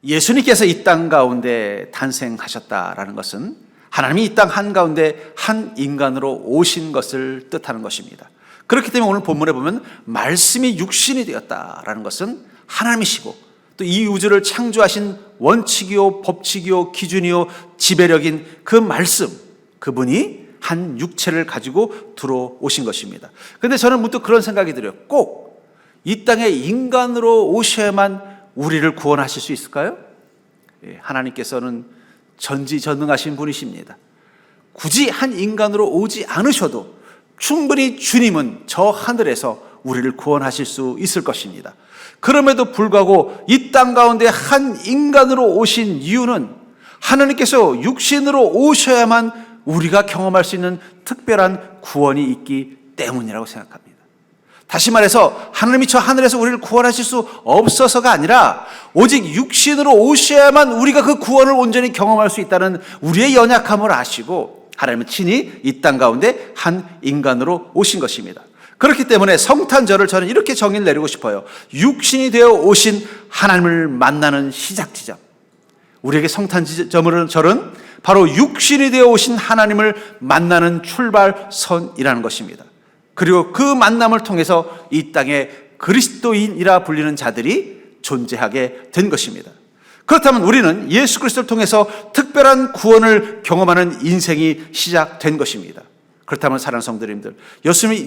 예수님께서 이 땅 가운데 탄생하셨다라는 것은 하나님이 이 땅 한가운데 한 인간으로 오신 것을 뜻하는 것입니다. 그렇기 때문에 오늘 본문에 보면 말씀이 육신이 되었다라는 것은 하나님이시고 또 이 우주를 창조하신 원칙이요 법칙이요 기준이요 지배력인 그 말씀, 그분이 한 육체를 가지고 들어오신 것입니다. 그런데 저는 문득 그런 생각이 들어요. 꼭 이 땅에 인간으로 오셔야만 우리를 구원하실 수 있을까요? 하나님께서는 전지전능하신 분이십니다. 굳이 한 인간으로 오지 않으셔도 충분히 주님은 저 하늘에서 우리를 구원하실 수 있을 것입니다. 그럼에도 불구하고 이 땅 가운데 한 인간으로 오신 이유는 하나님께서 육신으로 오셔야만 우리가 경험할 수 있는 특별한 구원이 있기 때문이라고 생각합니다. 다시 말해서 하나님이 저 하늘에서 우리를 구원하실 수 없어서가 아니라 오직 육신으로 오셔야만 우리가 그 구원을 온전히 경험할 수 있다는 우리의 연약함을 아시고 하나님은 친히 이 땅 가운데 한 인간으로 오신 것입니다. 그렇기 때문에 성탄절을 저는 이렇게 정의를 내리고 싶어요. 육신이 되어 오신 하나님을 만나는 시작 지점. 우리에게 성탄절은 바로 육신이 되어 오신 하나님을 만나는 출발선이라는 것입니다. 그리고 그 만남을 통해서 이 땅에 그리스도인이라 불리는 자들이 존재하게 된 것입니다. 그렇다면 우리는 예수 그리스도를 통해서 특별한 구원을 경험하는 인생이 시작된 것입니다. 그렇다면 사랑하는 성도님들,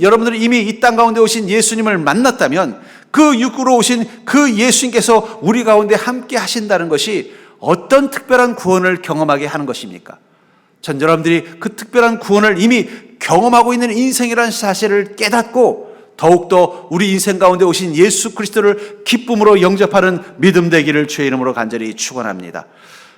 여러분들이 이미 이 땅 가운데 오신 예수님을 만났다면 그 육으로 오신 그 예수님께서 우리 가운데 함께 하신다는 것이 어떤 특별한 구원을 경험하게 하는 것입니까? 전 여러분들이 그 특별한 구원을 이미 경험하고 있는 인생이라는 사실을 깨닫고 더욱더 우리 인생 가운데 오신 예수 그리스도를 기쁨으로 영접하는 믿음 되기를 주의 이름으로 간절히 축원합니다.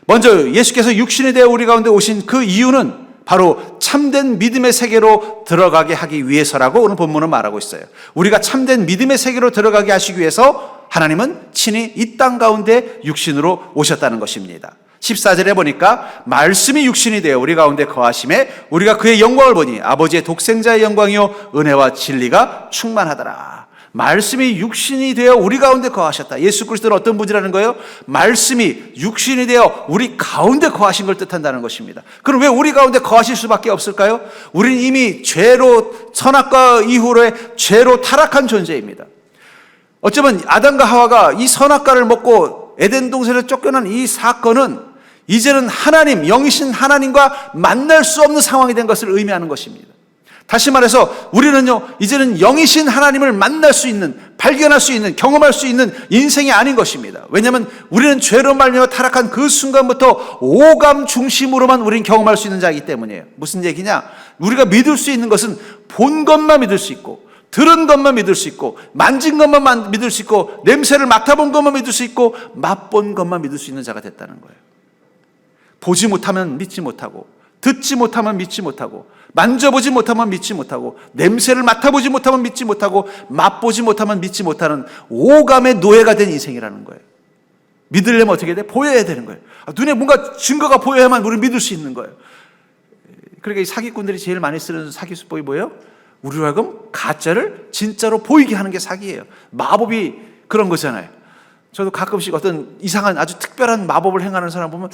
먼저 예수께서 육신이 되어 우리 가운데 오신 그 이유는 바로 참된 믿음의 세계로 들어가게 하기 위해서라고 오늘 본문은 말하고 있어요. 우리가 참된 믿음의 세계로 들어가게 하시기 위해서 하나님은 친히 이 땅 가운데 육신으로 오셨다는 것입니다. 14절에 보니까 말씀이 육신이 되어 우리 가운데 거하심에 우리가 그의 영광을 보니 아버지의 독생자의 영광이요 은혜와 진리가 충만하더라. 말씀이 육신이 되어 우리 가운데 거하셨다. 예수 그리스도는 어떤 분이라는 거예요? 말씀이 육신이 되어 우리 가운데 거하신 걸 뜻한다는 것입니다. 그럼 왜 우리 가운데 거하실 수밖에 없을까요? 우리는 이미 죄로, 선악과 이후로의 죄로 타락한 존재입니다. 어쩌면 아담과 하와가 이 선악과를 먹고 에덴 동산에서 쫓겨난 이 사건은 이제는 하나님, 영이신 하나님과 만날 수 없는 상황이 된 것을 의미하는 것입니다. 다시 말해서 우리는요, 이제는 영이신 하나님을 만날 수 있는, 발견할 수 있는, 경험할 수 있는 인생이 아닌 것입니다. 왜냐하면 우리는 죄로 말미암아 타락한 그 순간부터 오감 중심으로만 우리는 경험할 수 있는 자이기 때문이에요. 무슨 얘기냐? 우리가 믿을 수 있는 것은 본 것만 믿을 수 있고, 들은 것만 믿을 수 있고, 만진 것만 믿을 수 있고, 냄새를 맡아본 것만 믿을 수 있고, 맛본 것만 믿을 수 있는 자가 됐다는 거예요. 보지 못하면 믿지 못하고, 듣지 못하면 믿지 못하고, 만져보지 못하면 믿지 못하고, 냄새를 맡아보지 못하면 믿지 못하고, 맛보지 못하면 믿지 못하는 오감의 노예가 된 인생이라는 거예요. 믿으려면 어떻게 돼? 보여야 되는 거예요. 눈에 뭔가 증거가 보여야만 우리를 믿을 수 있는 거예요. 그러니까 이 사기꾼들이 제일 많이 쓰는 사기 수법이 뭐예요? 우리로 하여금 가짜를 진짜로 보이게 하는 게 사기예요. 마법이 그런 거잖아요. 저도 가끔씩 어떤 이상한 아주 특별한 마법을 행하는 사람 보면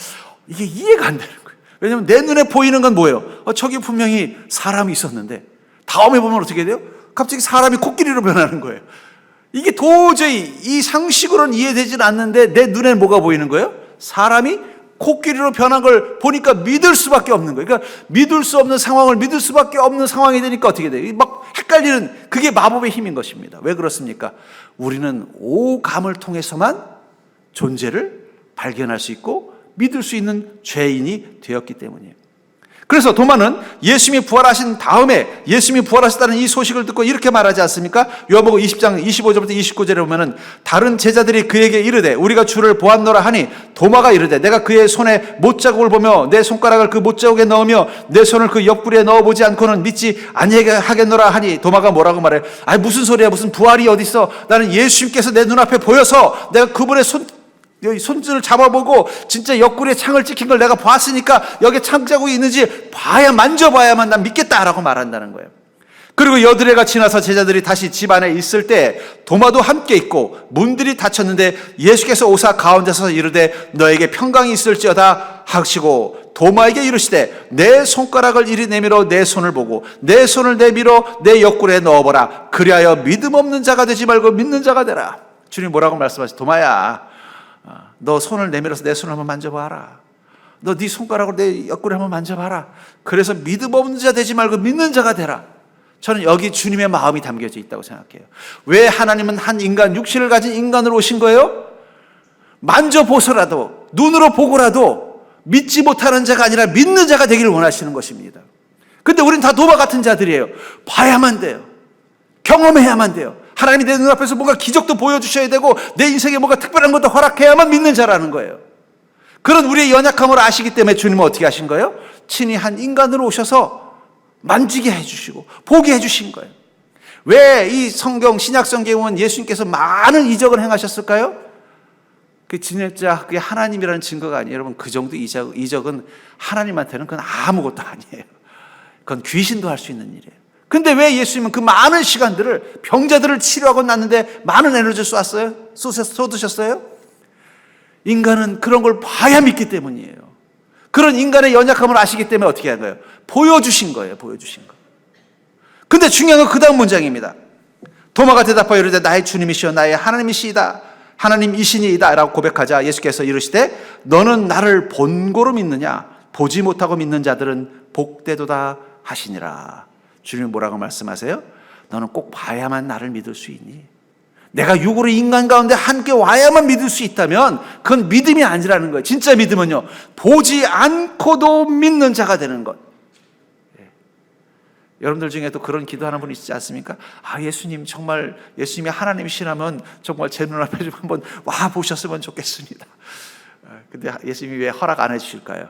이게 이해가 안 되는 거예요. 왜냐하면 내 눈에 보이는 건 뭐예요? 저기 분명히 사람이 있었는데 다음에 보면 어떻게 돼요? 갑자기 사람이 코끼리로 변하는 거예요. 이게 도저히 이 상식으로는 이해되질 않는데 내 눈에 뭐가 보이는 거예요? 사람이 코끼리로 변한 걸 보니까 믿을 수밖에 없는 거예요. 그러니까 믿을 수 없는 상황을 믿을 수밖에 없는 상황이 되니까 어떻게 돼요? 막 헷갈리는, 그게 마법의 힘인 것입니다. 왜 그렇습니까? 우리는 오감을 통해서만 존재를 발견할 수 있고 믿을 수 있는 죄인이 되었기 때문이에요. 그래서 도마는 예수님이 부활하신 다음에 예수님이 부활하셨다는 이 소식을 듣고 이렇게 말하지 않습니까? 요한복음 20장 25절부터 29절에 보면은 다른 제자들이 그에게 이르되 우리가 주를 보았노라 하니 도마가 이르되 내가 그의 손에 못자국을 보며 내 손가락을 그 못자국에 넣으며 내 손을 그 옆구리에 넣어보지 않고는 믿지 아니하겠노라 하니 도마가 뭐라고 말해? 아니 무슨 소리야, 무슨 부활이 어딨어? 나는 예수님께서 내 눈앞에 보여서 내가 그분의 손질을 잡아보고 진짜 옆구리에 창을 찍힌 걸 내가 봤으니까 여기에 창자국이 있는지 만져봐야만 난 믿겠다라고 말한다는 거예요. 그리고 여드레가 지나서 제자들이 다시 집 안에 있을 때 도마도 함께 있고 문들이 닫혔는데 예수께서 오사 가운데서 이르되 너에게 평강이 있을지어다 하시고 도마에게 이르시되 내 손가락을 이리 내밀어 내 손을 보고 내 손을 내밀어 내 옆구리에 넣어보라. 그리하여 믿음 없는 자가 되지 말고 믿는 자가 되라. 주님 뭐라고 말씀하시죠? 도마야, 너 손을 내밀어서 내 손을 한번 만져봐라. 너 네 손가락으로 내 옆구리 한번 만져봐라. 그래서 믿음 없는 자 되지 말고 믿는 자가 되라. 저는 여기 주님의 마음이 담겨져 있다고 생각해요. 왜 하나님은 한 인간, 육신을 가진 인간으로 오신 거예요? 만져보서라도, 눈으로 보고라도 믿지 못하는 자가 아니라 믿는 자가 되기를 원하시는 것입니다. 근데 우린 다 도마 같은 자들이에요. 봐야만 돼요. 경험해야만 돼요. 하나님이 내 눈앞에서 뭔가 기적도 보여주셔야 되고 내 인생에 뭔가 특별한 것도 허락해야만 믿는 자라는 거예요. 그런 우리의 연약함을 아시기 때문에 주님은 어떻게 하신 거예요? 친히 한 인간으로 오셔서 만지게 해주시고 보게 해주신 거예요. 왜 이 성경, 신약 성경에 보면 예수님께서 많은 이적을 행하셨을까요? 그 진짜 그게 하나님이라는 증거가 아니에요. 여러분, 그 정도 이적은 하나님한테는 그건 아무것도 아니에요. 그건 귀신도 할 수 있는 일이에요. 근데 왜 예수님은 그 많은 시간들을 병자들을 치료하고 났는데 많은 에너지를 쏟으셨어요? 인간은 그런 걸 봐야 믿기 때문이에요. 그런 인간의 연약함을 아시기 때문에 어떻게 한 거예요? 보여주신 거예요. 보여주신 거. 근데 중요한 건 그 다음 문장입니다. 도마가 대답하여 이르되 나의 주님이시여 나의 하나님이시이다. 하나님이시니이다 라고 고백하자 예수께서 이르시되 너는 나를 본고로 믿느냐? 보지 못하고 믿는 자들은 복되도다 하시니라. 주님은 뭐라고 말씀하세요? 너는 꼭 봐야만 나를 믿을 수 있니? 내가 육으로 인간 가운데 함께 와야만 믿을 수 있다면 그건 믿음이 아니라는 거예요. 진짜 믿음은요, 보지 않고도 믿는 자가 되는 것. 여러분들 중에 또 그런 기도하는 분 있지 않습니까? 예수님, 정말 예수님이 하나님이시라면 정말 제 눈앞에 좀 한번 와 보셨으면 좋겠습니다. 근데 예수님이 왜 허락 안 해주실까요?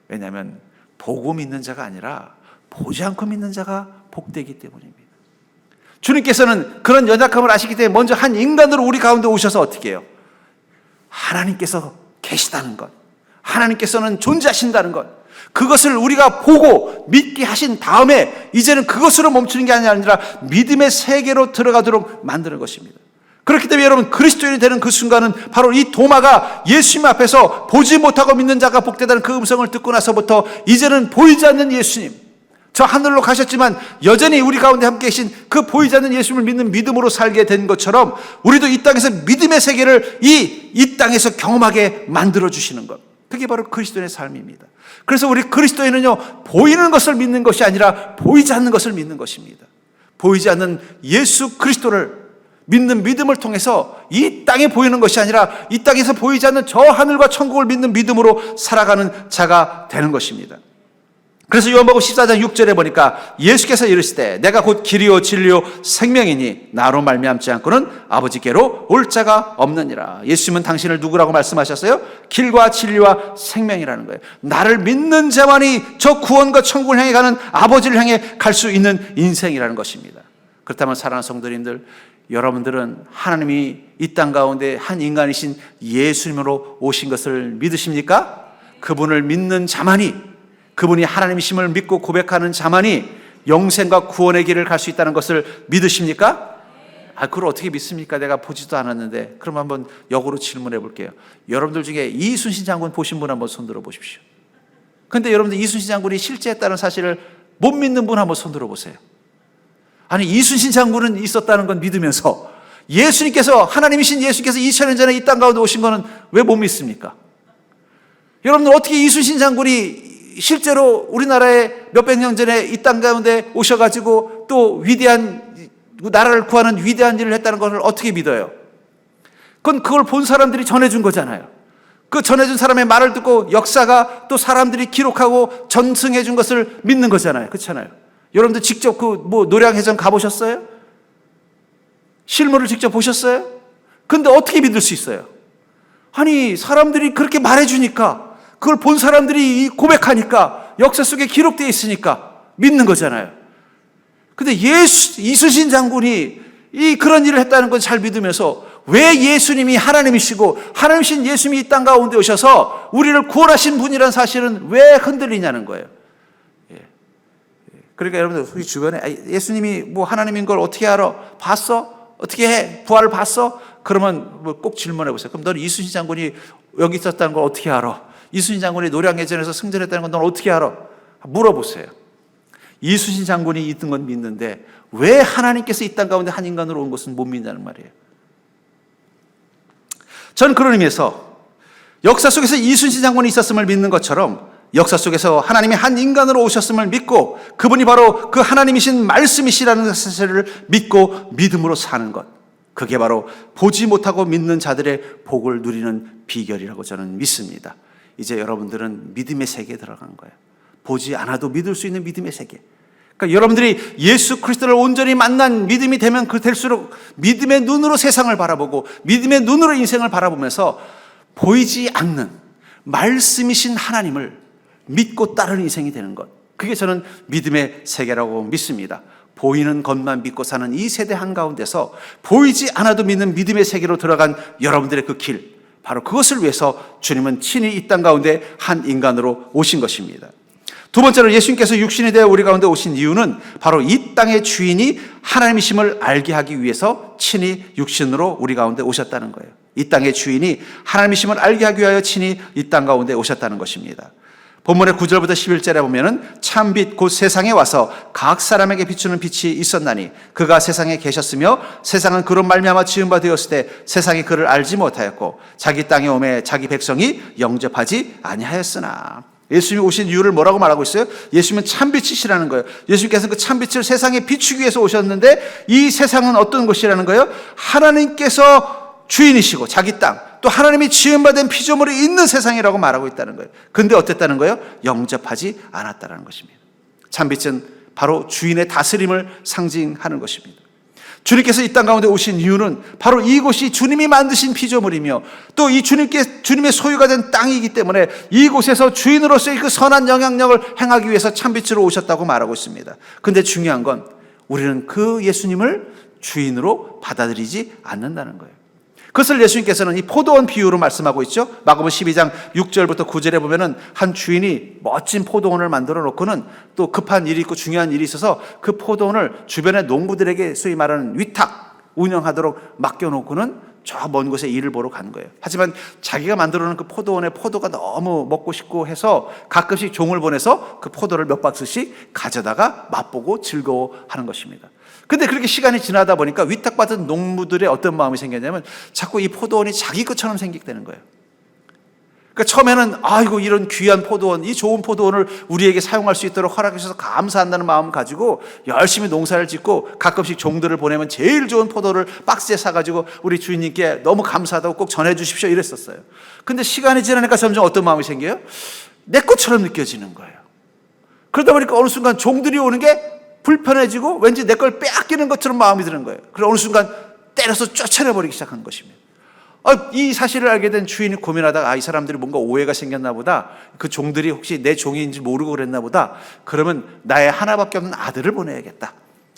왜냐하면 보고 믿는 자가 아니라 보지 않고 믿는 자가 복되기 때문입니다. 주님께서는 그런 연약함을 아시기 때문에 먼저 한 인간으로 우리 가운데 오셔서 어떻게 해요? 하나님께서 계시다는 것, 하나님께서는 존재하신다는 것, 그것을 우리가 보고 믿게 하신 다음에 이제는 그것으로 멈추는 게 아니라 믿음의 세계로 들어가도록 만드는 것입니다. 그렇기 때문에 여러분, 그리스도인이 되는 그 순간은 바로 이 도마가 예수님 앞에서 보지 못하고 믿는 자가 복되다는 그 음성을 듣고 나서부터 이제는 보이지 않는 예수님, 저 하늘로 가셨지만 여전히 우리 가운데 함께 계신 그 보이지 않는 예수님을 믿는 믿음으로 살게 된 것처럼 우리도 이 땅에서 믿음의 세계를 이 땅에서 경험하게 만들어주시는 것, 그게 바로 그리스도인의 삶입니다. 그래서 우리 그리스도인은요, 보이는 것을 믿는 것이 아니라 보이지 않는 것을 믿는 것입니다. 보이지 않는 예수 그리스도를 믿는 믿음을 통해서 이 땅에 보이는 것이 아니라 이 땅에서 보이지 않는 저 하늘과 천국을 믿는 믿음으로 살아가는 자가 되는 것입니다. 그래서 요한복음 14장 6절에 보니까 예수께서 이르시되 내가 곧 길이요 진리요 생명이니 나로 말미암지 않고는 아버지께로 올 자가 없느니라. 예수님은 당신을 누구라고 말씀하셨어요? 길과 진리와 생명이라는 거예요. 나를 믿는 자만이 저 구원과 천국을 향해 가는 아버지를 향해 갈 수 있는 인생이라는 것입니다. 그렇다면 사랑하는 성도님들, 여러분들은 하나님이 이 땅 가운데 한 인간이신 예수님으로 오신 것을 믿으십니까? 그분을 믿는 자만이, 그분이 하나님이심을 믿고 고백하는 자만이 영생과 구원의 길을 갈 수 있다는 것을 믿으십니까? 그걸 어떻게 믿습니까? 내가 보지도 않았는데. 그럼 한번 역으로 질문해 볼게요. 여러분들 중에 이순신 장군 보신 분 한번 손들어 보십시오. 근데 여러분들 이순신 장군이 실제했다는 사실을 못 믿는 분 한번 손들어 보세요. 아니, 이순신 장군은 있었다는 건 믿으면서 예수님께서, 하나님이신 예수님께서 2000년 전에 이 땅 가운데 오신 거는 왜 못 믿습니까? 여러분들 어떻게 이순신 장군이 실제로 우리나라에 몇백 년 전에 이 땅 가운데 오셔가지고 또 위대한 나라를 구하는 위대한 일을 했다는 것을 어떻게 믿어요? 그걸 본 사람들이 전해준 거잖아요. 그 전해준 사람의 말을 듣고 역사가 또 사람들이 기록하고 전승해준 것을 믿는 거잖아요. 그렇잖아요. 여러분들 직접 노량해전 가보셨어요? 실물을 직접 보셨어요? 근데 어떻게 믿을 수 있어요? 아니, 사람들이 그렇게 말해주니까, 그걸 본 사람들이 고백하니까, 역사 속에 기록되어 있으니까 믿는 거잖아요. 근데 이순신 장군이 그런 일을 했다는 건 잘 믿으면서 왜 예수님이 하나님이시고 하나님이신 예수님이 이 땅 가운데 오셔서 우리를 구원하신 분이라는 사실은 왜 흔들리냐는 거예요. 그러니까 여러분들 우리 주변에 예수님이 뭐 하나님인 걸 어떻게 알아? 봤어? 어떻게 해? 부활을 봤어? 그러면 뭐 꼭 질문해 보세요. 그럼 너는 이순신 장군이 여기 있었다는 걸 어떻게 알아? 이순신 장군이 노량해전에서 승전했다는 건 넌 어떻게 알아? 물어보세요. 이순신 장군이 있던 건 믿는데 왜 하나님께서 이 땅 가운데 한 인간으로 온 것은 못 믿는다는 말이에요. 저는 그런 의미에서 역사 속에서 이순신 장군이 있었음을 믿는 것처럼 역사 속에서 하나님이 한 인간으로 오셨음을 믿고 그분이 바로 그 하나님이신 말씀이시라는 사실을 믿고 믿음으로 사는 것, 그게 바로 보지 못하고 믿는 자들의 복을 누리는 비결이라고 저는 믿습니다. 이제 여러분들은 믿음의 세계에 들어간 거예요. 보지 않아도 믿을 수 있는 믿음의 세계. 그러니까 여러분들이 예수 그리스도를 온전히 만난 믿음이 되면 그 될수록 믿음의 눈으로 세상을 바라보고 믿음의 눈으로 인생을 바라보면서 보이지 않는 말씀이신 하나님을 믿고 따르는 인생이 되는 것, 그게 저는 믿음의 세계라고 믿습니다. 보이는 것만 믿고 사는 이 세대 한가운데서 보이지 않아도 믿는 믿음의 세계로 들어간 여러분들의 그 길, 바로 그것을 위해서 주님은 친히 이 땅 가운데 한 인간으로 오신 것입니다. 두 번째로 예수님께서 육신이 되어 우리 가운데 오신 이유는 바로 이 땅의 주인이 하나님이심을 알게 하기 위해서 친히 육신으로 우리 가운데 오셨다는 거예요. 이 땅의 주인이 하나님이심을 알게 하기 위하여 친히 이 땅 가운데 오셨다는 것입니다. 본문의 9절부터 11절에 보면은 참빛 곧 세상에 와서 각 사람에게 비추는 빛이 있었나니 그가 세상에 계셨으며 세상은 그로 말미암아 지은 바 되었을 때 세상이 그를 알지 못하였고 자기 땅에 오매 자기 백성이 영접하지 아니하였으나. 예수님이 오신 이유를 뭐라고 말하고 있어요? 예수님은 참빛이시라는 거예요. 예수님께서 그 참빛을 세상에 비추기 위해서 오셨는데 이 세상은 어떤 것이라는 거예요? 하나님께서 주인이시고 자기 땅, 또 하나님이 지은 바 된 피조물이 있는 세상이라고 말하고 있다는 거예요. 근데 어땠다는 거예요? 영접하지 않았다는 것입니다. 참빛은 바로 주인의 다스림을 상징하는 것입니다. 주님께서 이 땅 가운데 오신 이유는 바로 이곳이 주님이 만드신 피조물이며 또 이 주님의 소유가 된 땅이기 때문에 이곳에서 주인으로서의 그 선한 영향력을 행하기 위해서 참빛으로 오셨다고 말하고 있습니다. 근데 중요한 건 우리는 그 예수님을 주인으로 받아들이지 않는다는 거예요. 그것을 예수님께서는 이 포도원 비유로 말씀하고 있죠. 마가복음 12장 6절부터 9절에 보면은 한 주인이 멋진 포도원을 만들어 놓고는 또 급한 일이 있고 중요한 일이 있어서 그 포도원을 주변의 농부들에게 소위 말하는 위탁 운영하도록 맡겨놓고는 저 먼 곳에 일을 보러 간 거예요. 하지만 자기가 만들어 놓은 그 포도원의 포도가 너무 먹고 싶고 해서 가끔씩 종을 보내서 그 포도를 몇 박스씩 가져다가 맛보고 즐거워하는 것입니다. 근데 그렇게 시간이 지나다 보니까 위탁받은 농부들의 어떤 마음이 생겼냐면 자꾸 이 포도원이 자기 것처럼 생기게 되는 거예요. 그러니까 처음에는 아이고 이런 귀한 포도원, 이 좋은 포도원을 우리에게 사용할 수 있도록 허락해 주셔서 감사한다는 마음 가지고 열심히 농사를 짓고 가끔씩 종들을 보내면 제일 좋은 포도를 박스에 사가지고 우리 주인님께 너무 감사하다고 꼭 전해주십시오 이랬었어요. 근데 시간이 지나니까 점점 어떤 마음이 생겨요? 내 것처럼 느껴지는 거예요. 그러다 보니까 어느 순간 종들이 오는 게 불편해지고 왠지 내 걸 빼앗기는 것처럼 마음이 드는 거예요. 그래서 어느 순간 때려서 쫓아내버리기 시작한 것입니다. 이 사실을 알게 된 주인이 고민하다가 이 사람들이 뭔가 오해가 생겼나 보다. 그 종들이 혹시 내 종인지 모르고 그랬나 보다. 그러면 나의 하나밖에 없는 아들을 보내야겠다.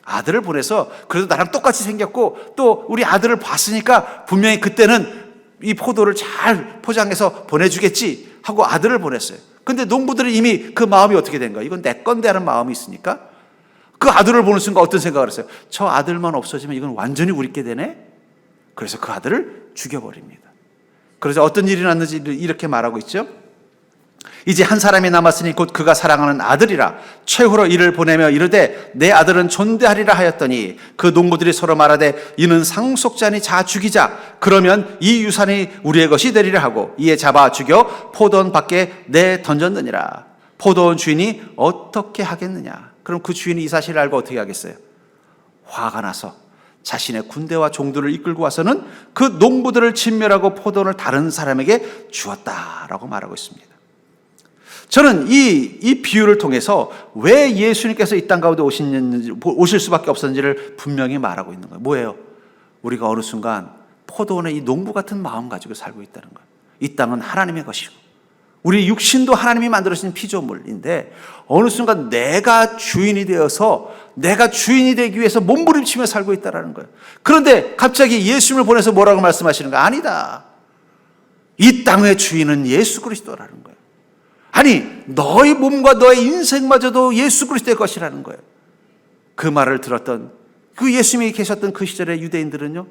아들을 보내서 그래도 나랑 똑같이 생겼고 또 우리 아들을 봤으니까 분명히 그때는 이 포도를 잘 포장해서 보내주겠지 하고 아들을 보냈어요. 근데 농부들은 이미 그 마음이 어떻게 된 거야? 이건 내 건데 하는 마음이 있으니까 그 아들을 보는 순간 어떤 생각을 했어요? 저 아들만 없어지면 이건 완전히 우리 게 되네? 그래서 그 아들을 죽여버립니다. 그래서 어떤 일이 났는지 이렇게 말하고 있죠. 이제 한 사람이 남았으니 곧 그가 사랑하는 아들이라 최후로 이를 보내며 이르되 내 아들은 존대하리라 하였더니 그 농부들이 서로 말하되 이는 상속자니 자 죽이자. 그러면 이 유산이 우리의 것이 되리라 하고 이에 잡아 죽여 포도원 밖에 내 던졌느니라. 포도원 주인이 어떻게 하겠느냐. 그럼 그 주인이 이 사실을 알고 어떻게 하겠어요? 화가 나서 자신의 군대와 종들을 이끌고 와서는 그 농부들을 진멸하고 포도원을 다른 사람에게 주었다라고 말하고 있습니다. 저는 이 비유를 통해서 왜 예수님께서 이 땅 가운데 오실 수밖에 없었는지를 분명히 말하고 있는 거예요. 뭐예요? 우리가 어느 순간 포도원의 이 농부 같은 마음 가지고 살고 있다는 거예요. 이 땅은 하나님의 것이고 우리 육신도 하나님이 만들어주신 피조물인데 어느 순간 내가 주인이 되어서 내가 주인이 되기 위해서 몸부림치며 살고 있다는 거예요. 그런데 갑자기 예수님을 보내서 뭐라고 말씀하시는 거예요? 아니다. 이 땅의 주인은 예수 그리스도라는 거예요. 아니, 너의 몸과 너의 인생마저도 예수 그리스도의 것이라는 거예요. 그 말을 들었던, 그 예수님이 계셨던 그 시절의 유대인들은요,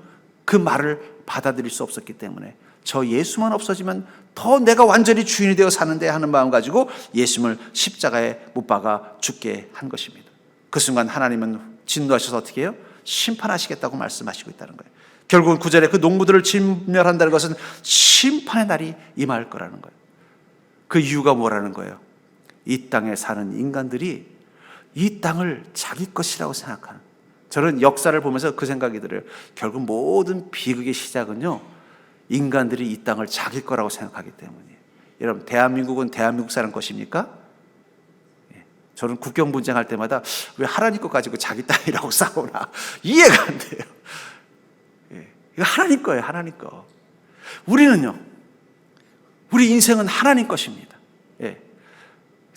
그 말을 받아들일 수 없었기 때문에 저 예수만 없어지면 더 내가 완전히 주인이 되어 사는데 하는 마음 가지고 예수님을 십자가에 못 박아 죽게 한 것입니다. 그 순간 하나님은 진노하셔서 어떻게 해요? 심판하시겠다고 말씀하시고 있다는 거예요. 결국은 9절에 그 농부들을 진멸한다는 것은 심판의 날이 임할 거라는 거예요. 그 이유가 뭐라는 거예요? 이 땅에 사는 인간들이 이 땅을 자기 것이라고 생각하는, 저는 역사를 보면서 그 생각이 들어요. 결국 모든 비극의 시작은요, 인간들이 이 땅을 자기 거라고 생각하기 때문이에요. 여러분, 대한민국은 대한민국 사람 것입니까? 저는 국경 분쟁할 때마다 왜 하나님 것 가지고 자기 땅이라고 싸우나 이해가 안 돼요. 이거 하나님 거예요, 하나님 거. 우리는요, 우리 인생은 하나님 것입니다.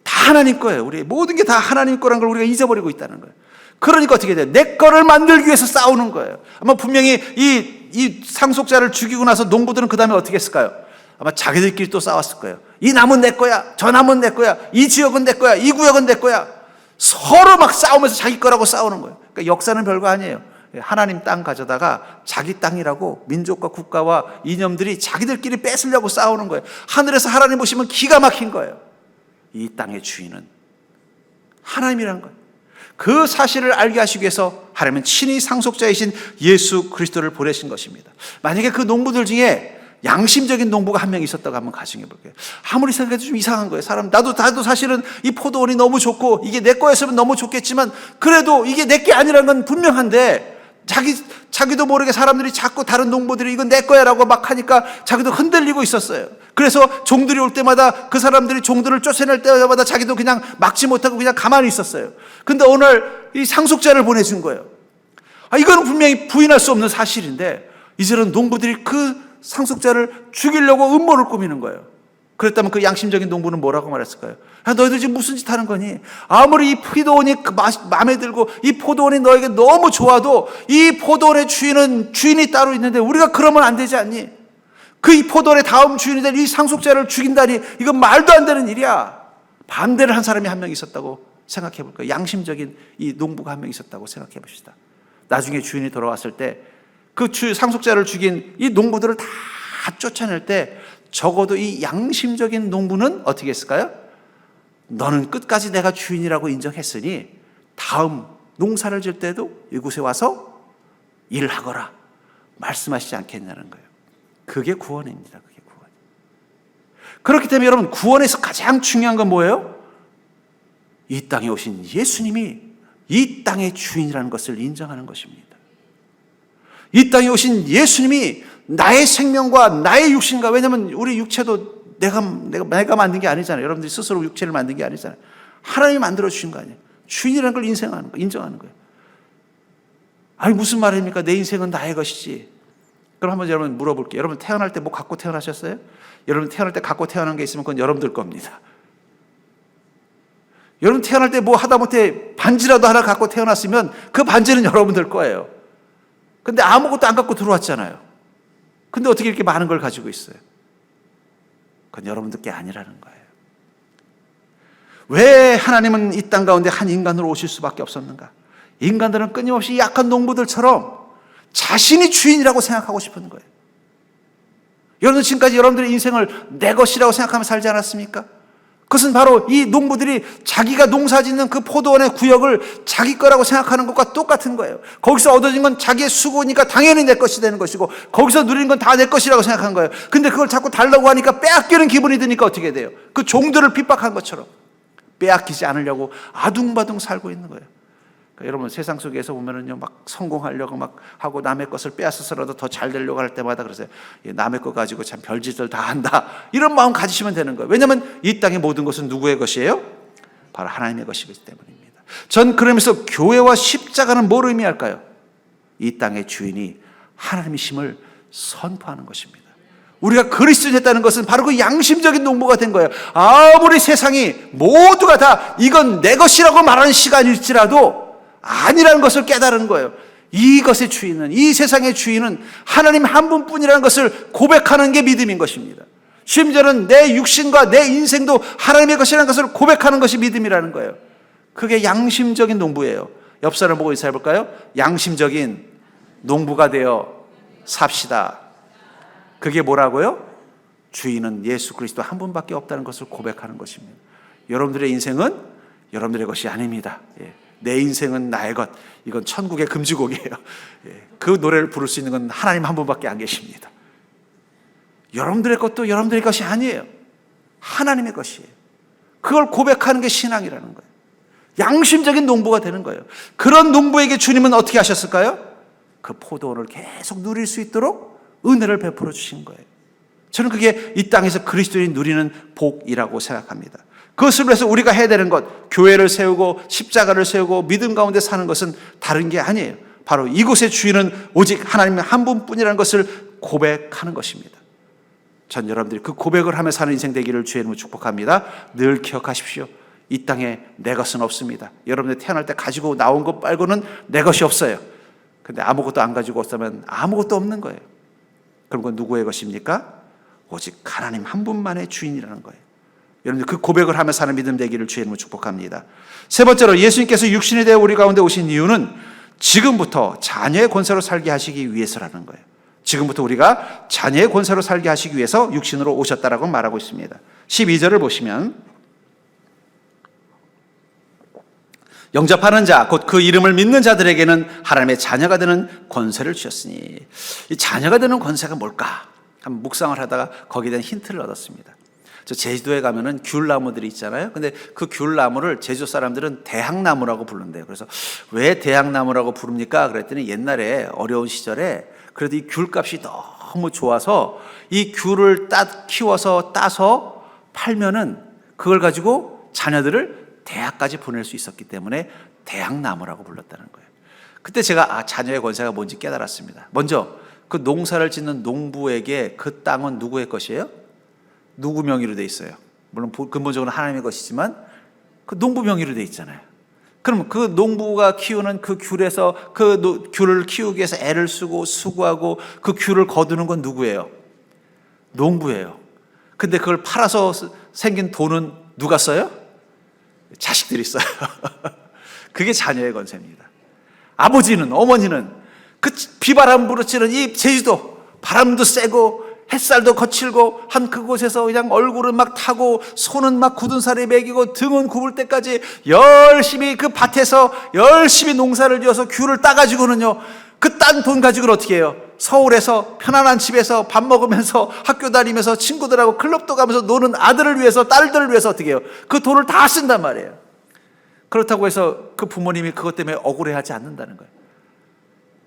다 하나님 거예요. 우리 모든 게 다 하나님 거라는 걸 우리가 잊어버리고 있다는 거예요. 그러니까 어떻게 돼요? 내 거를 만들기 위해서 싸우는 거예요. 아마 분명히 이 상속자를 죽이고 나서 농부들은 그 다음에 어떻게 했을까요? 아마 자기들끼리 또 싸웠을 거예요. 이 나무는 내 거야, 저 나무는 내 거야, 이 지역은 내 거야, 이 구역은 내 거야. 서로 막 싸우면서 자기 거라고 싸우는 거예요. 그러니까 역사는 별거 아니에요. 하나님 땅 가져다가 자기 땅이라고 민족과 국가와 이념들이 자기들끼리 뺏으려고 싸우는 거예요. 하늘에서 하나님 보시면 기가 막힌 거예요. 이 땅의 주인은 하나님이라는 거예요. 그 사실을 알게 하시기 위해서 하나님은 친히 상속자이신 예수 그리스도를 보내신 것입니다. 만약에 그 농부들 중에 양심적인 농부가 한 명 있었다고 한번 가정해 볼게요. 아무리 생각해도 좀 이상한 거예요. 나도 사실은 이 포도원이 너무 좋고 이게 내 거였으면 너무 좋겠지만 그래도 이게 내 게 아니라는 건 분명한데 자기도 모르게 사람들이 자꾸 다른 농부들이 이건 내 거야 라고 막 하니까 자기도 흔들리고 있었어요. 그래서 종들이 올 때마다 그 사람들이 종들을 쫓아낼 때마다 자기도 그냥 막지 못하고 그냥 가만히 있었어요. 근데 오늘 이 상속자를 보내준 거예요. 이거는 분명히 부인할 수 없는 사실인데 이제는 농부들이 그 상속자를 죽이려고 음모를 꾸미는 거예요. 그랬다면 그 양심적인 농부는 뭐라고 말했을까요? 너희들 지금 무슨 짓 하는 거니? 아무리 이 포도원이 마음에 들고 이 포도원이 너에게 너무 좋아도 이 포도원의 주인이 따로 있는데 우리가 그러면 안 되지 않니? 그 이 포도원의 다음 주인이 될 이 상속자를 죽인다니 이건 말도 안 되는 일이야. 반대를 한 사람이 한 명 있었다고 생각해 볼까요? 양심적인 이 농부가 한 명 있었다고 생각해 봅시다. 나중에 주인이 돌아왔을 때 그 상속자를 죽인 이 농부들을 다 쫓아낼 때 적어도 이 양심적인 농부는 어떻게 했을까요? 너는 끝까지 내가 주인이라고 인정했으니 다음 농사를 질 때도 이곳에 와서 일하거라 말씀하시지 않겠냐는 거예요. 그게 구원입니다. 그게 구원. 그렇기 때문에 여러분, 구원에서 가장 중요한 건 뭐예요? 이 땅에 오신 예수님이 이 땅의 주인이라는 것을 인정하는 것입니다. 이 땅에 오신 예수님이 나의 생명과 나의 육신과, 왜냐하면 우리 육체도 내가 만든 게 아니잖아요. 여러분들이 스스로 육체를 만든 게 아니잖아요. 하나님이 만들어 주신 거 아니에요. 주인이라는 걸 인정하는 거예요. 아니 무슨 말입니까? 내 인생은 나의 것이지. 그럼 한번 여러분 물어볼게요. 여러분 태어날 때 뭐 갖고 태어나셨어요? 여러분 태어날 때 갖고 태어난 게 있으면 그건 여러분들 겁니다. 여러분 태어날 때 뭐 하다못해 반지라도 하나 갖고 태어났으면 그 반지는 여러분들 거예요. 근데 아무것도 안 갖고 들어왔잖아요. 근데 어떻게 이렇게 많은 걸 가지고 있어요? 그건 여러분들 게 아니라는 거예요. 왜 하나님은 이 땅 가운데 한 인간으로 오실 수밖에 없었는가? 인간들은 끊임없이 약한 농부들처럼 자신이 주인이라고 생각하고 싶은 거예요. 여러분 지금까지 여러분들의 인생을 내 것이라고 생각하며 살지 않았습니까? 그것은 바로 이 농부들이 자기가 농사짓는 그 포도원의 구역을 자기 거라고 생각하는 것과 똑같은 거예요. 거기서 얻어진 건 자기의 수고니까 당연히 내 것이 되는 것이고 거기서 누리는 건 다 내 것이라고 생각한 거예요. 근데 그걸 자꾸 달라고 하니까 빼앗기는 기분이 드니까 어떻게 돼요? 그 종들을 핍박한 것처럼 빼앗기지 않으려고 아둥바둥 살고 있는 거예요. 그러니까 여러분 세상 속에서 보면은요, 막 성공하려고 막 하고 남의 것을 빼앗아서라도 더 잘 되려고 할 때마다 그러세요. 남의 거 가지고 참 별짓을 다 한다. 이런 마음 가지시면 되는 거예요. 왜냐하면 이 땅의 모든 것은 누구의 것이에요? 바로 하나님의 것이기 때문입니다. 전 그러면서 교회와 십자가는 뭘 의미할까요? 이 땅의 주인이 하나님이심을 선포하는 것입니다. 우리가 그리스도인 됐다는 것은 바로 그 양심적인 농부가 된 거예요. 아무리 세상이 모두가 다 이건 내 것이라고 말하는 시간일지라도 아니라는 것을 깨달은 거예요. 이것의 주인은, 이 세상의 주인은 하나님 한 분뿐이라는 것을 고백하는 게 믿음인 것입니다. 심지어는 내 육신과 내 인생도 하나님의 것이라는 것을 고백하는 것이 믿음이라는 거예요. 그게 양심적인 농부예요. 옆 사람 보고 인사해 볼까요? 양심적인 농부가 되어 삽시다. 그게 뭐라고요? 주인은 예수 그리스도 한 분밖에 없다는 것을 고백하는 것입니다. 여러분들의 인생은 여러분들의 것이 아닙니다. 내 인생은 나의 것. 이건 천국의 금지곡이에요. 그 노래를 부를 수 있는 건 하나님 한 분밖에 안 계십니다. 여러분들의 것도 여러분들의 것이 아니에요. 하나님의 것이에요. 그걸 고백하는 게 신앙이라는 거예요. 양심적인 농부가 되는 거예요. 그런 농부에게 주님은 어떻게 하셨을까요? 그 포도원을 계속 누릴 수 있도록 은혜를 베풀어 주신 거예요. 저는 그게 이 땅에서 그리스도인이 누리는 복이라고 생각합니다. 그것을 위해서 우리가 해야 되는 것, 교회를 세우고 십자가를 세우고 믿음 가운데 사는 것은 다른 게 아니에요. 바로 이곳의 주인은 오직 하나님 한 분뿐이라는 것을 고백하는 것입니다. 전 여러분들이 그 고백을 하며 사는 인생 되기를 주의 이름으로 축복합니다. 늘 기억하십시오. 이 땅에 내 것은 없습니다. 여러분들 태어날 때 가지고 나온 것 말고는 내 것이 없어요. 근데 아무것도 안 가지고 왔다면 아무것도 없는 거예요. 그럼 그건 누구의 것입니까? 오직 하나님 한 분만의 주인이라는 거예요. 여러분들 그 고백을 하며 사는 믿음 되기를 주의 이름으로 축복합니다. 세 번째로 예수님께서 육신이 되어 우리 가운데 오신 이유는 지금부터 자녀의 권세로 살게 하시기 위해서라는 거예요. 지금부터 우리가 자녀의 권세로 살게 하시기 위해서 육신으로 오셨다라고 말하고 있습니다. 12절을 보시면 영접하는 자, 곧 그 이름을 믿는 자들에게는 하나님의 자녀가 되는 권세를 주셨으니, 이 자녀가 되는 권세가 뭘까? 한번 묵상을 하다가 거기에 대한 힌트를 얻었습니다. 저 제주도에 가면은 귤나무들이 있잖아요. 근데 그 귤나무를 제주도 사람들은 대학나무라고 부른대요. 그래서 왜 대학나무라고 부릅니까? 그랬더니 옛날에 어려운 시절에 그래도 이 귤값이 너무 좋아서 이 귤을 키워서 따서 팔면은 그걸 가지고 자녀들을 대학까지 보낼 수 있었기 때문에 대학나무라고 불렀다는 거예요. 그때 제가 자녀의 권세가 뭔지 깨달았습니다. 먼저 그 농사를 짓는 농부에게 그 땅은 누구의 것이에요? 누구 명의로 돼 있어요? 물론 근본적으로 하나님의 것이지만 그 농부 명의로 돼 있잖아요. 그럼 그 농부가 키우는 그 귤에서 그 귤을 키우기 위해서 애를 쓰고 수고하고 그 귤을 거두는 건 누구예요? 농부예요. 근데 그걸 팔아서 생긴 돈은 누가 써요? 자식들이 써요. 그게 자녀의 권세입니다. 아버지는, 어머니는 그 비바람 부르치는 이 제주도 바람도 세고 햇살도 거칠고 한 그곳에서 그냥 얼굴은 막 타고 손은 막 굳은 살에 먹이고 등은 굽을 때까지 열심히 그 밭에서 열심히 농사를 지어서 귤을 따가지고는요, 그 딴 돈 가지고는 어떻게 해요? 서울에서 편안한 집에서 밥 먹으면서 학교 다니면서 친구들하고 클럽도 가면서 노는 아들을 위해서, 딸들을 위해서 어떻게 해요? 그 돈을 다 쓴단 말이에요. 그렇다고 해서 그 부모님이 그것 때문에 억울해하지 않는다는 거예요.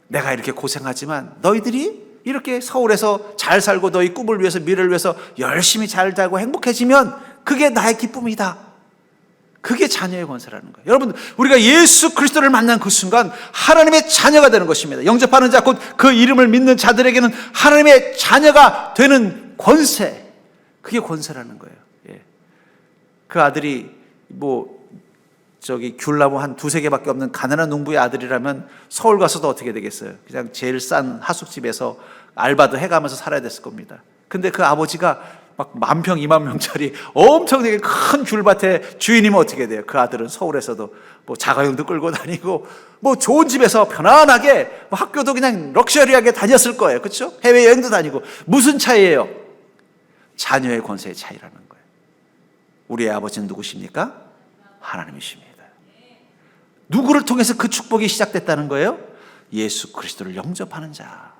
내가 이렇게 고생하지만 너희들이 이렇게 서울에서 잘 살고 너희 꿈을 위해서, 미래를 위해서 열심히 잘 살고 행복해지면 그게 나의 기쁨이다. 그게 자녀의 권세라는 거예요. 여러분, 우리가 예수 그리스도를 만난 그 순간 하나님의 자녀가 되는 것입니다. 영접하는 자, 곧 그 이름을 믿는 자들에게는 하나님의 자녀가 되는 권세, 그게 권세라는 거예요. 그 아들이 귤나무 한 두세 개밖에 없는 가난한 농부의 아들이라면 서울 가서도 어떻게 되겠어요? 그냥 제일 싼 하숙집에서 알바도 해가면서 살아야 됐을 겁니다. 근데 그 아버지가 막 10,000평, 20,000평짜리 엄청나게 큰 귤밭에 주인이면 어떻게 돼요? 그 아들은 서울에서도 자가용도 끌고 다니고 좋은 집에서 편안하게 학교도 그냥 럭셔리하게 다녔을 거예요. 그렇죠? 해외여행도 다니고. 무슨 차이예요? 자녀의 권세의 차이라는 거예요. 우리의 아버지는 누구십니까? 하나님이십니다. 누구를 통해서 그 축복이 시작됐다는 거예요? 예수 그리스도를 영접하는 자,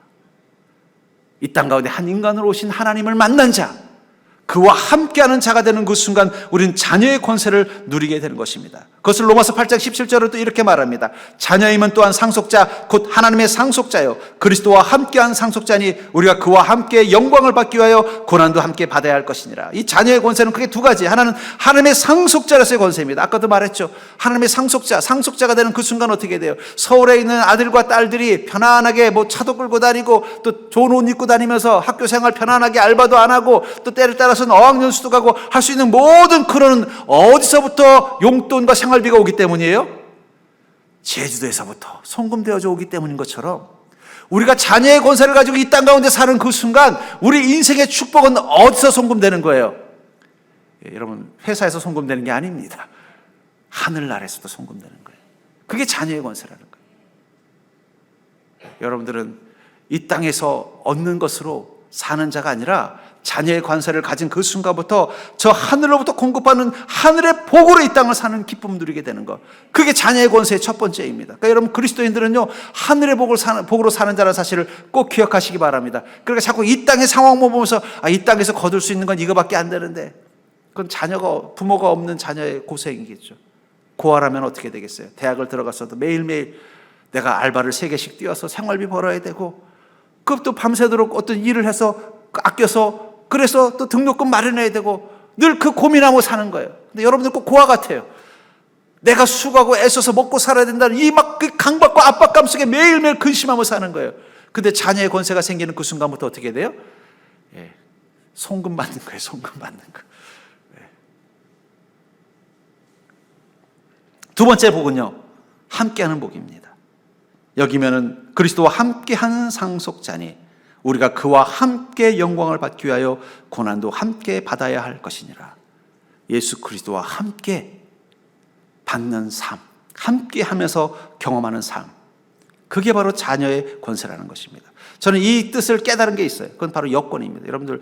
이 땅 가운데 한 인간으로 오신 하나님을 만난 자, 그와 함께하는 자가 되는 그 순간 우리는 자녀의 권세를 누리게 되는 것입니다. 그것을 로마서 8장 17절을 또 이렇게 말합니다. 자녀임은 또한 상속자, 곧 하나님의 상속자요, 그리스도와 함께한 상속자니 우리가 그와 함께 영광을 받기 위하여 고난도 함께 받아야 할 것이니라. 이 자녀의 권세는 크게 두 가지. 하나는 하나님의 상속자로서의 권세입니다. 아까도 말했죠. 하나님의 상속자가 되는 그 순간 어떻게 돼요? 서울에 있는 아들과 딸들이 편안하게 차도 끌고 다니고 또 좋은 옷 입고 다니면서 학교 생활 편안하게 알바도 안 하고 또 때를 따라서는 어학연수도 가고 할 수 있는 모든 그런 어디서부터 용돈과 생활비가 오기 때문이에요? 제주도에서부터 송금되어져 오기 때문인 것처럼 우리가 자녀의 권세를 가지고 이 땅 가운데 사는 그 순간 우리 인생의 축복은 어디서 송금되는 거예요? 여러분, 회사에서 송금되는 게 아닙니다. 하늘나라에서도 송금되는 거예요. 그게 자녀의 권세라는 거예요. 여러분들은 이 땅에서 얻는 것으로 사는 자가 아니라 자녀의 관세를 가진 그 순간부터 저 하늘로부터 공급하는 하늘의 복으로 이 땅을 사는 기쁨을 누리게 되는 것, 그게 자녀의 권세의 첫 번째입니다. 그러니까 여러분, 그리스도인들은요, 하늘의 복으로 사는 자라는 사실을 꼭 기억하시기 바랍니다. 그러니까 자꾸 이 땅의 상황만 보면서 이 땅에서 거둘 수 있는 건 이거밖에 안 되는데, 그건 부모가 없는 자녀의 고생이겠죠. 고아라면 어떻게 되겠어요? 대학을 들어갔어도 매일매일 내가 알바를 3개씩 뛰어서 생활비 벌어야 되고, 그것도 밤새도록 어떤 일을 해서 아껴서, 그래서 또 등록금 마련해야 되고, 늘 그 고민하고 사는 거예요. 근데 여러분들 꼭 고아 같아요. 내가 수고하고 애써서 먹고 살아야 된다는 이 막 그 강박과 압박감 속에 매일매일 근심하며 사는 거예요. 근데 자녀의 권세가 생기는 그 순간부터 어떻게 돼요? 송금 받는 거예요. 송금 받는 거. 두 번째 복은요, 함께하는 복입니다. 여기면은 그리스도와 함께하는 상속자니 우리가 그와 함께 영광을 받기 위하여 고난도 함께 받아야 할 것이니라. 예수 그리스도와 함께 받는 삶, 함께 하면서 경험하는 삶, 그게 바로 자녀의 권세라는 것입니다. 저는 이 뜻을 깨달은 게 있어요. 그건 바로 여권입니다. 여러분들,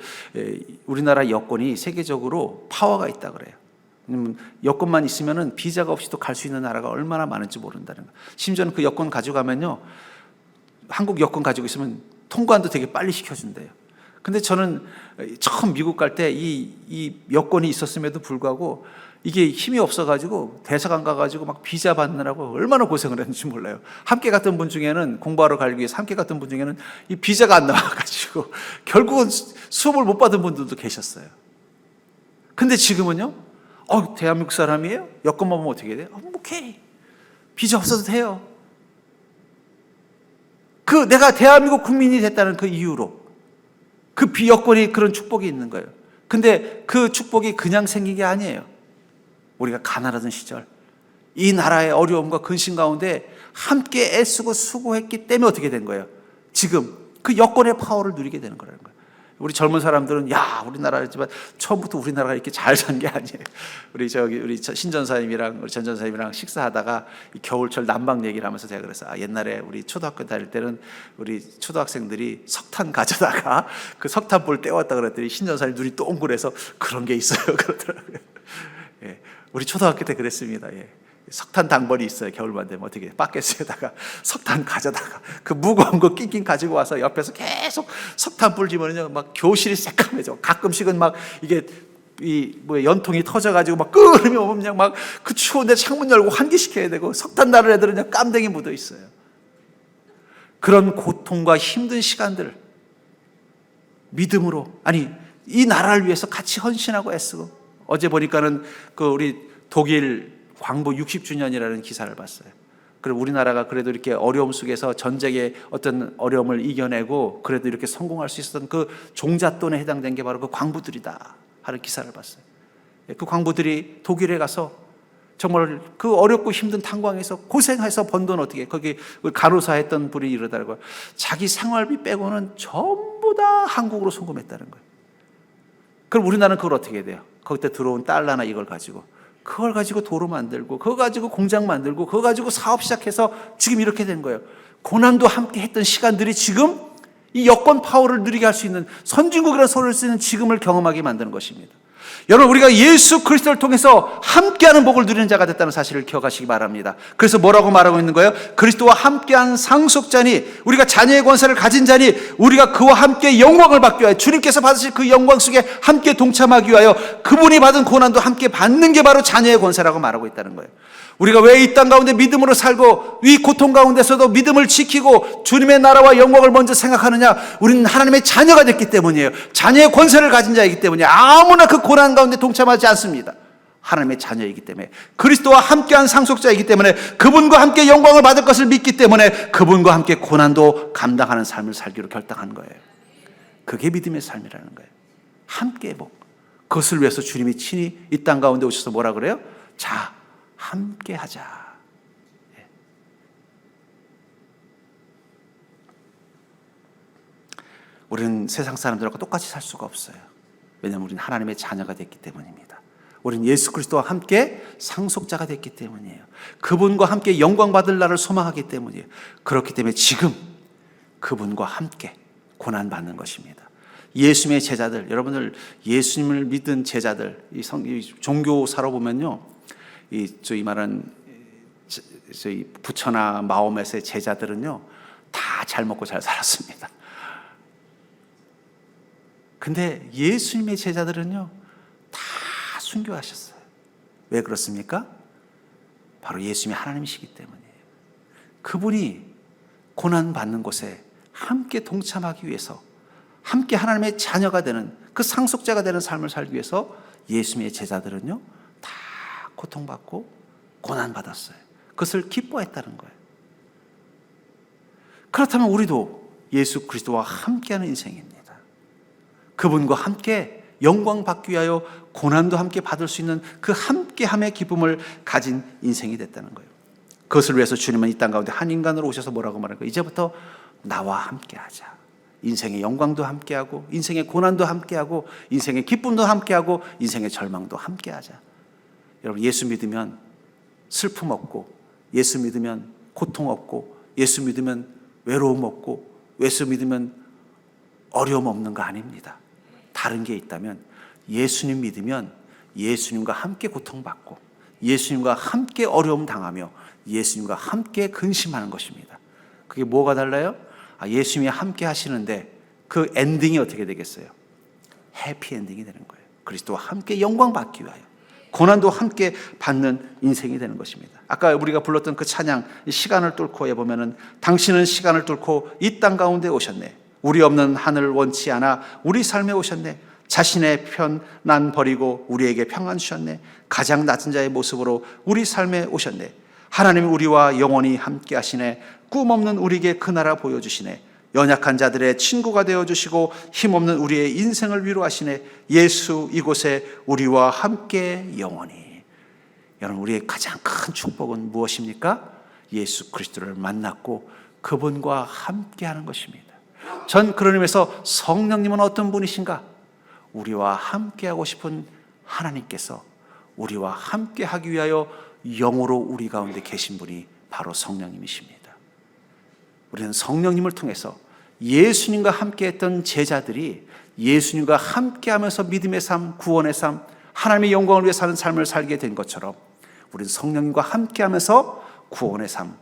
우리나라 여권이 세계적으로 파워가 있다 그래요. 여권만 있으면은 비자가 없이도 갈 수 있는 나라가 얼마나 많은지 모른다는 거. 심지어는 그 여권 가지고 가면요, 한국 여권 가지고 있으면 통관도 되게 빨리 시켜준대요. 근데 저는 처음 미국 갈 때 이 여권이 있었음에도 불구하고 이게 힘이 없어가지고 대사관 가가지고 막 비자 받느라고 얼마나 고생을 했는지 몰라요. 함께 갔던 분 중에는, 공부하러 가기 위해서 함께 갔던 분 중에는 이 비자가 안 나와가지고 결국은 수업을 못 받은 분들도 계셨어요. 근데 지금은요, 대한민국 사람이에요? 여권만 보면 어떻게 돼요? 오케이. 비자 없어도 돼요. 내가 대한민국 국민이 됐다는 그 이유로 그 비여권이 그런 축복이 있는 거예요. 근데 그 축복이 그냥 생긴 게 아니에요. 우리가 가난하던 시절 이 나라의 어려움과 근심 가운데 함께 애쓰고 수고했기 때문에 어떻게 된 거예요? 지금 그 여권의 파워를 누리게 되는 거라는 거예요. 우리 젊은 사람들은 우리나라지만 처음부터 우리나라가 이렇게 잘 산 게 아니에요. 우리 신전사님이랑 우리 전전사님이랑 식사하다가 이 겨울철 난방 얘기를 하면서 제가 그래서 옛날에 우리 초등학교 다닐 때는 우리 초등학생들이 석탄 가져다가 그 석탄불 떼왔다 그랬더니 신전사님 눈이 동그래서 그런 게 있어요 그러더라고요. 우리 초등학교 때 그랬습니다. 석탄 당번이 있어요. 겨울만 되면 어떻게 바켓에다가 석탄 가져다가 그 무거운 거 낑낑 가지고 와서 옆에서 계속 석탄 불 지면은요 막 교실이 새까매져. 가끔씩은 막 이게 연통이 터져가지고 막 끓으면 그냥 막 그 추운데 창문 열고 환기시켜야 되고, 석탄 다른 애들은 그냥 깜댕이 묻어 있어요. 그런 고통과 힘든 시간들 믿음으로, 이 나라를 위해서 같이 헌신하고 애쓰고. 어제 보니까는 그 우리 독일 광복 60주년이라는 기사를 봤어요. 그리고 우리나라가 그래도 이렇게 어려움 속에서 전쟁의 어떤 어려움을 이겨내고 그래도 이렇게 성공할 수 있었던 그 종잣돈에 해당된 게 바로 그 광부들이다 하는 기사를 봤어요. 그 광부들이 독일에 가서 정말 그 어렵고 힘든 탄광에서 고생해서 번 돈 어떻게, 거기 간호사 했던 분이 이러더라고요. 자기 생활비 빼고는 전부 다 한국으로 송금했다는 거예요. 그럼 우리나라는 그걸 어떻게 해야 돼요? 거기다 들어온 달러나 이걸 가지고 그걸 가지고 도로 만들고, 그거 가지고 공장 만들고, 그거 가지고 사업 시작해서 지금 이렇게 된 거예요. 고난도 함께 했던 시간들이 지금 이 여권 파워를 누리게 할 수 있는, 선진국이라는 소리를 쓰는 지금을 경험하게 만드는 것입니다. 여러분, 우리가 예수 그리스도를 통해서 함께하는 복을 누리는 자가 됐다는 사실을 기억하시기 바랍니다. 그래서 뭐라고 말하고 있는 거예요? 그리스도와 함께한 상속자니, 우리가 자녀의 권세를 가진 자니 우리가 그와 함께 영광을 받기 위하여, 주님께서 받으실 그 영광 속에 함께 동참하기 위하여 그분이 받은 고난도 함께 받는 게 바로 자녀의 권세라고 말하고 있다는 거예요. 우리가 왜 이 땅 가운데 믿음으로 살고 이 고통 가운데서도 믿음을 지키고 주님의 나라와 영광을 먼저 생각하느냐? 우리는 하나님의 자녀가 됐기 때문이에요. 자녀의 권세를 가진 자이기 때문에 아무나 그 고난 가운데 동참하지 않습니다. 하나님의 자녀이기 때문에, 그리스도와 함께한 상속자이기 때문에, 그분과 함께 영광을 받을 것을 믿기 때문에 그분과 함께 고난도 감당하는 삶을 살기로 결단한 거예요. 그게 믿음의 삶이라는 거예요. 함께 복. 그것을 위해서 주님이 친히 이 땅 가운데 오셔서 뭐라 그래요? 자, 함께 하자. 우리는 세상 사람들과 똑같이 살 수가 없어요. 왜냐하면 우리는 하나님의 자녀가 됐기 때문입니다. 우리는 예수 그리스도와 함께 상속자가 됐기 때문이에요. 그분과 함께 영광 받을 날을 소망하기 때문이에요. 그렇기 때문에 지금 그분과 함께 고난받는 것입니다. 예수님의 제자들, 여러분들 예수님을 믿은 제자들, 이 종교사로 보면요, 저희 말은 저희 부처나 마호멧의 제자들은요 다 잘 먹고 잘 살았습니다. 근데 예수님의 제자들은요 다 순교하셨어요. 왜 그렇습니까? 바로 예수님이 하나님이시기 때문이에요. 그분이 고난받는 곳에 함께 동참하기 위해서, 함께 하나님의 자녀가 되는, 그 상속자가 되는 삶을 살기 위해서 예수님의 제자들은요 다 고통받고 고난받았어요. 그것을 기뻐했다는 거예요. 그렇다면 우리도 예수 그리스도와 함께하는 인생입니다. 그분과 함께 영광 받기 위하여 고난도 함께 받을 수 있는 그 함께함의 기쁨을 가진 인생이 됐다는 거예요. 그것을 위해서 주님은 이 땅 가운데 한 인간으로 오셔서 뭐라고 말할까요? 이제부터 나와 함께하자. 인생의 영광도 함께하고, 인생의 고난도 함께하고, 인생의 기쁨도 함께하고, 인생의 절망도 함께하자. 여러분, 예수 믿으면 슬픔 없고, 예수 믿으면 고통 없고, 예수 믿으면 외로움 없고, 예수 믿으면 어려움 없는 거 아닙니다. 다른 게 있다면 예수님 믿으면 예수님과 함께 고통받고, 예수님과 함께 어려움 당하며, 예수님과 함께 근심하는 것입니다. 그게 뭐가 달라요? 예수님이 함께 하시는데 그 엔딩이 어떻게 되겠어요? 해피 엔딩이 되는 거예요. 그리스도와 함께 영광 받기 위하여 고난도 함께 받는 인생이 되는 것입니다. 아까 우리가 불렀던 그 찬양, 시간을 뚫고에 보면은 당신은 시간을 뚫고 이 땅 가운데 오셨네. 우리 없는 하늘 원치 않아 우리 삶에 오셨네. 자신의 편안 버리고 우리에게 평안 주셨네. 가장 낮은 자의 모습으로 우리 삶에 오셨네. 하나님이 우리와 영원히 함께 하시네. 꿈 없는 우리에게 그 나라 보여주시네. 연약한 자들의 친구가 되어주시고 힘없는 우리의 인생을 위로하시네. 예수 이곳에 우리와 함께 영원히. 여러분, 우리의 가장 큰 축복은 무엇입니까? 예수 그리스도를 만났고 그분과 함께 하는 것입니다. 전 그런 의미에서 성령님은 어떤 분이신가? 우리와 함께 하고 싶은 하나님께서 우리와 함께 하기 위하여 영으로 우리 가운데 계신 분이 바로 성령님이십니다. 우리는 성령님을 통해서 예수님과 함께 했던 제자들이 예수님과 함께 하면서 믿음의 삶, 구원의 삶, 하나님의 영광을 위해 사는 삶을 살게 된 것처럼 우리는 성령님과 함께 하면서 구원의 삶,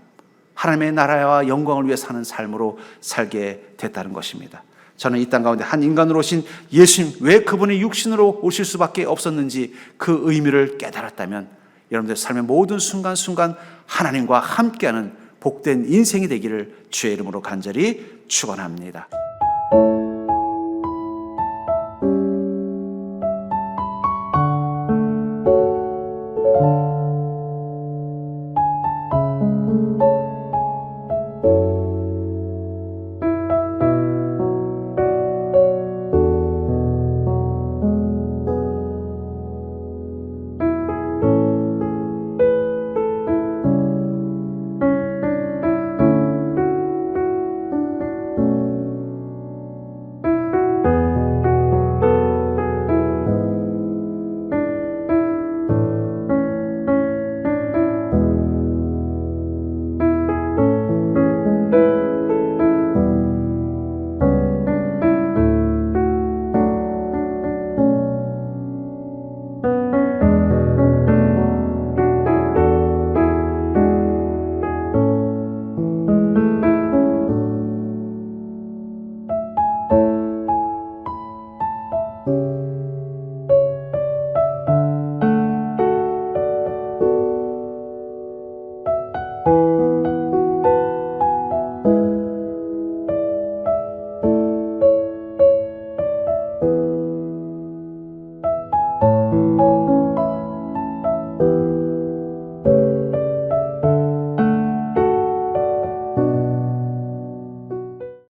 하나님의 나라와 영광을 위해 사는 삶으로 살게 됐다는 것입니다. 저는 이 땅 가운데 한 인간으로 오신 예수님, 왜 그분이 육신으로 오실 수밖에 없었는지 그 의미를 깨달았다면 여러분들 삶의 모든 순간순간 하나님과 함께하는 복된 인생이 되기를 주의 이름으로 간절히 축원합니다.